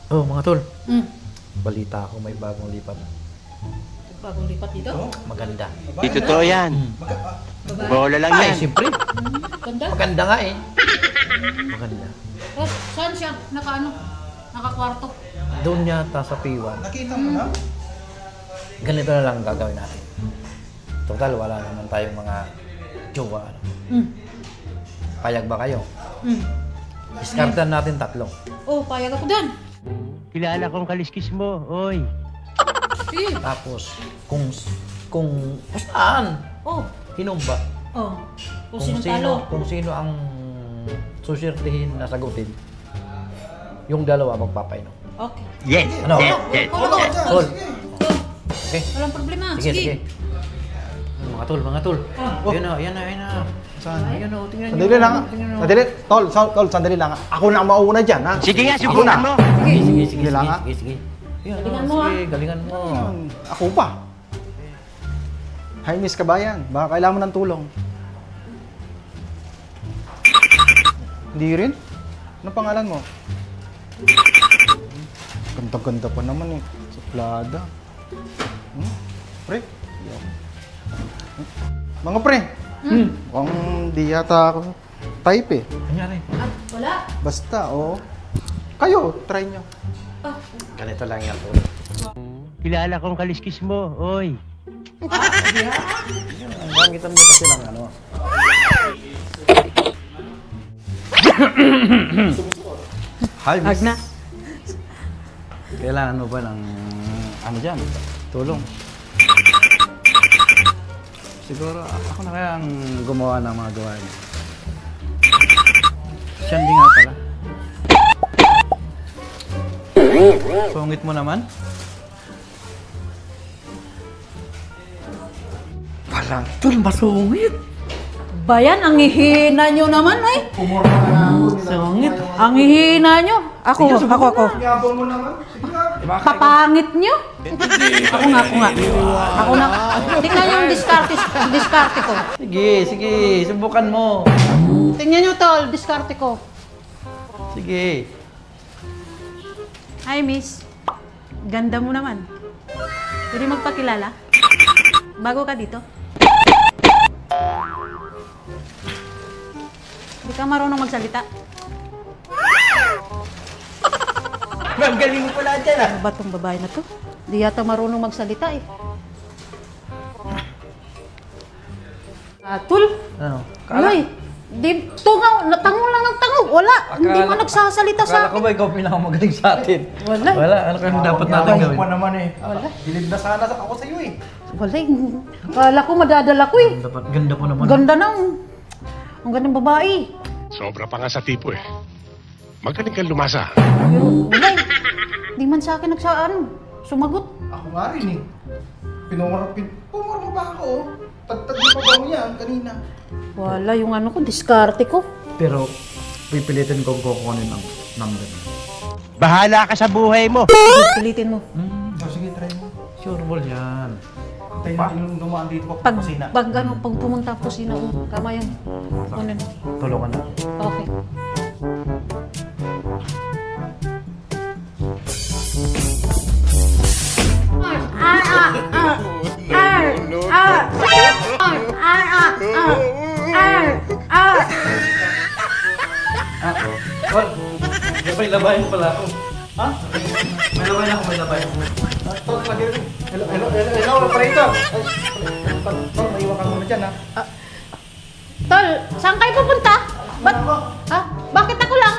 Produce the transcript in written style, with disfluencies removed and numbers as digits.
Oh, mga tol. Balita ako may bagong lipat. Bagong lipat dito? Maganda. Di totoo yan. Bola lang Ay, yan. siyempre. Ganda. Maganda nga eh. Maganda. Oh, saan siya? Nakakwarto? Doon yata sa P1. Nakita mo na? Ganito na lang gagawin natin. Total, wala naman tayong mga jowa. Payag ba kayo? Diskartan natin 3. Oh, payag ako dyan. Kilala kong kaliskis mo, oy. Sige. Tapos, kung saan? Oh. Hinumba. Oh. Kung sino talo. Kung sino ang susertihin na sagutin, yung dalawa magpapainom. Okay. Yes, Ano? yes. Tol. Okay. Walang problema. Sige. Mga tol. Oh. Yan na. Saan? Yan o, tingnan nyo. Sandali lang. Tingnan nyo. Sandali. Tol, sandali lang. Ako na ang mauna dyan, ha? Sige nga, Ako subukan na. mo. Sige lang, ha? Sige. Yan, Galingan mo, sige, galingan mo. Ako pa. Hi, Miss Kabayan. Baka kailangan mo ng tulong. Hindi rin? Anong pangalan mo? Ganda-ganda pa naman eh. Suplada. Pre? Mga pre. Mukhang di yata ako type eh. Kanyari. Wala. Basta, kayo, try nyo. Ganito lang yan, tol. Kilala kong kaliskis mo, oy. Bangitan mo kasi ng ano. Hi, Miss. na. Kailangan mo ba ng ano dyan? Tulong? Siguro ako na kaya ang gumawa ng mga gawain. Siyandi nga pala. Sungit mo naman? Parang tol, masungit. Bayan, ang hihina nyo naman ay. Sungit. Ang hihina nyo. Ako. Yabang mo naman. Sige nga. Papangit nyo. Ako nga. Ako na. Tingnan nyo yung diskarte ko. Sige, subukan mo. Tingnan nyo tol, diskarte ko. Sige. Hi, miss. Ganda mo naman. Pwede magpakilala? Bago ka dito? Hindi ka marunong magsalita. Ma'am, galing mo pala dyan, ah. Ano ba tong babae na to? Di yata marunong magsalita eh. Tul! Ano? Ay! Tango lang ng tango. Wala! Hindi mo nagsasalita sa Akala ko akin. ba ikaw pinakamagaling sa atin? Wala. Ano kaya dapat natin Yabang gawin? mo pa naman eh. Wala. Dilib na sana ako sa'yo eh. Wala eh. Kala ko madadala ko eh. Ganda po naman. Ganda ng... Ang gandang babae. Sobra pa nga sa tipo eh. Magaling kang lumasa. Pero wala eh. Di man sa akin sumagot. Ako nga rin eh. Pumura mo pa ako oh. Tagtag mo pa ba mo yan kanina? Wala yung ano ko, diskarte ko. Pero pipilitin kong kukunin ang number. Bahala ka sa buhay mo. Pilitin mo. Sige, try mo. Sure ball yan. Tayo natin yung dumaan dito Pag kusina. pumunta po sino, tama yung kunin. Tulungan na. Okay. Tol, may labayan pala ako. Ha? May labayan ako, may labayan. Tol, lagi rin. Hello, operator. Tol, maiwan ka muna dyan ha. Tol, saan kayo pupunta? Bakit ako lang?